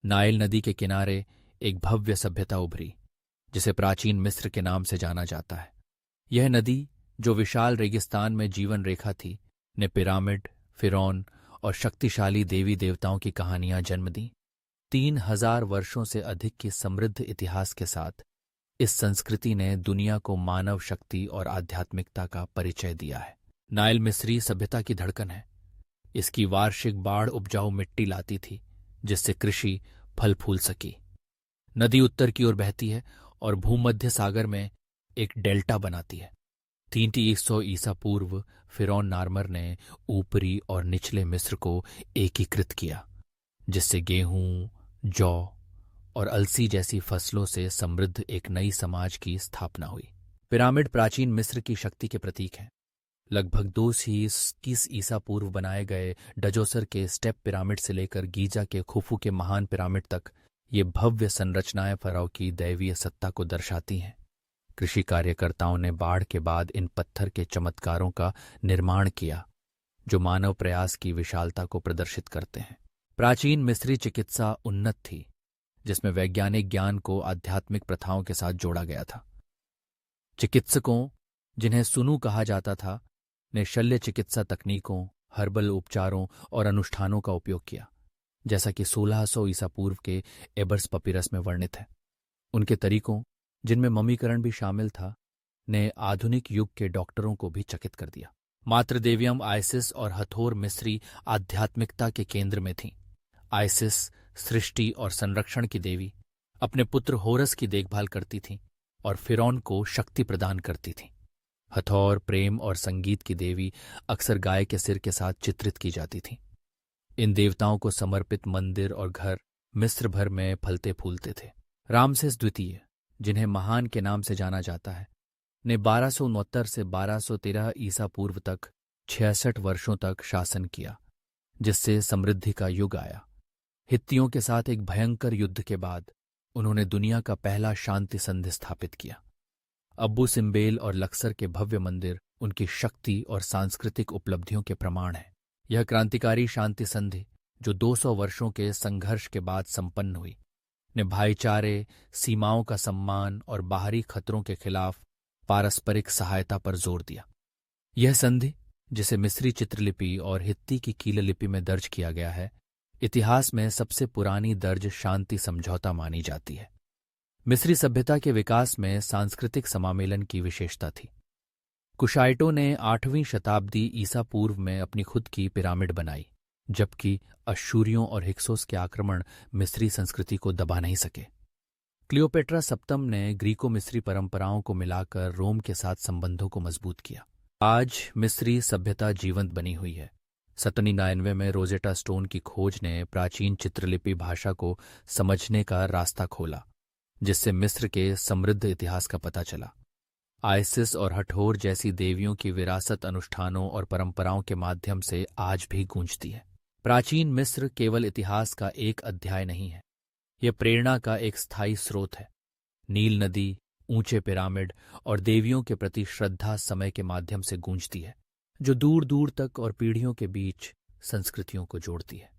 Nile नदी के किनारे एक भव्य सभ्यता उभरी, जिसे प्राचीन मिस्र के नाम से जाना जाता है। यह नदी, जो विशाल रेगिस्तान में जीवन रेखा थी, ने पिरामिड, फिरौन और शक्तिशाली देवी देवताओं की कहानियां जन्म दी। 3000 वर्षों से अधिक की समृद्ध इतिहास के साथ इस संस्कृति ने दुनिया को मानव शक्ति और आध्यात्मिकता का परिचय दिया है। नाइल मिस्री सभ्यता की धड़कन है। इसकी वार्षिक बाढ़ उपजाऊ मिट्टी लाती थी, जिससे कृषि फल फूल सकी। नदी उत्तर की ओर बहती है और भूमध्य सागर में एक डेल्टा बनाती है। 300 ईसा पूर्व फिरौन नार्मर ने ऊपरी और निचले मिस्र को एकीकृत किया, जिससे गेहूं, जौ और अलसी जैसी फसलों से समृद्ध एक नई समाज की स्थापना हुई। पिरामिड प्राचीन मिस्र की शक्ति के प्रतीक हैं। लगभग 230 ईसा पूर्व बनाए गए डजोसर के स्टेप पिरामिड से लेकर गीजा के खुफू के महान पिरामिड तक ये भव्य संरचनाएं फराव की दैवीय सत्ता को दर्शाती हैं। कृषि कार्यकर्ताओं ने बाढ़ के बाद इन पत्थर के चमत्कारों का निर्माण किया, जो मानव प्रयास की विशालता को प्रदर्शित करते हैं। प्राचीन मिस्री चिकित्सा उन्नत थी, जिसमें वैज्ञानिक ज्ञान को आध्यात्मिक प्रथाओं के साथ जोड़ा गया था। चिकित्सकों, जिन्हें सुनु कहा जाता था, ने शल्य चिकित्सा तकनीकों, हर्बल उपचारों और अनुष्ठानों का उपयोग किया, जैसा कि 1600 ईसा पूर्व के एबर्स पपीरस में वर्णित है। उनके तरीकों, जिनमें ममीकरण भी शामिल था, ने आधुनिक युग के डॉक्टरों को भी चकित कर दिया। मातृदेवियम आइसिस और हथोर मिस्री आध्यात्मिकता के केंद्र में थीं। आइसिस सृष्टि और संरक्षण की देवी अपने पुत्र होरस की देखभाल करती थीं और फिरौन को शक्ति प्रदान करती थीं। हथौर प्रेम और संगीत की देवी अक्सर गाय के सिर के साथ चित्रित की जाती थीं। इन देवताओं को समर्पित मंदिर और घर मिस्र भर में फलते फूलते थे। रामसेस द्वितीय, जिन्हें महान के नाम से जाना जाता है, ने 1269 से 1213 ईसा पूर्व तक 66 वर्षों तक शासन किया, जिससे समृद्धि का युग आया। हित्तियों के साथ एक भयंकर युद्ध के बाद उन्होंने दुनिया का पहला शांति संधि स्थापित किया। अब्बू सिम्बेल और लक्सर के भव्य मंदिर उनकी शक्ति और सांस्कृतिक उपलब्धियों के प्रमाण हैं। यह क्रांतिकारी शांति संधि, जो 200 वर्षों के संघर्ष के बाद संपन्न हुई, ने भाईचारे, सीमाओं का सम्मान और बाहरी खतरों के खिलाफ पारस्परिक सहायता पर जोर दिया। यह संधि, जिसे मिस्री चित्रलिपि और हित्ती की कीललिपि में दर्ज किया गया है, इतिहास में सबसे पुरानी दर्ज शांति समझौता मानी जाती है। मिस्री सभ्यता के विकास में सांस्कृतिक समामेलन की विशेषता थी। कुशाइटों ने 8वीं शताब्दी ईसा पूर्व में अपनी खुद की पिरामिड बनाई, जबकि अश्शूरियों और हिक्सोस के आक्रमण मिस्री संस्कृति को दबा नहीं सके। क्लियोपेट्रा सप्तम ने ग्रीको मिस्री परंपराओं को मिलाकर रोम के साथ संबंधों को मजबूत किया। आज मिस्री सभ्यता जीवंत बनी हुई है। 1799 में रोजेटा स्टोन की खोज ने प्राचीन चित्रलिपि भाषा को समझने का रास्ता खोला, जिससे मिस्र के समृद्ध इतिहास का पता चला। आइसिस और हठोर जैसी देवियों की विरासत अनुष्ठानों और परंपराओं के माध्यम से आज भी गूंजती है। प्राचीन मिस्र केवल इतिहास का एक अध्याय नहीं है, यह प्रेरणा का एक स्थायी स्रोत है। नील नदी, ऊंचे पिरामिड और देवियों के प्रति श्रद्धा समय के माध्यम से गूंजती है, जो दूर दूर तक और पीढ़ियों के बीच संस्कृतियों को जोड़ती है।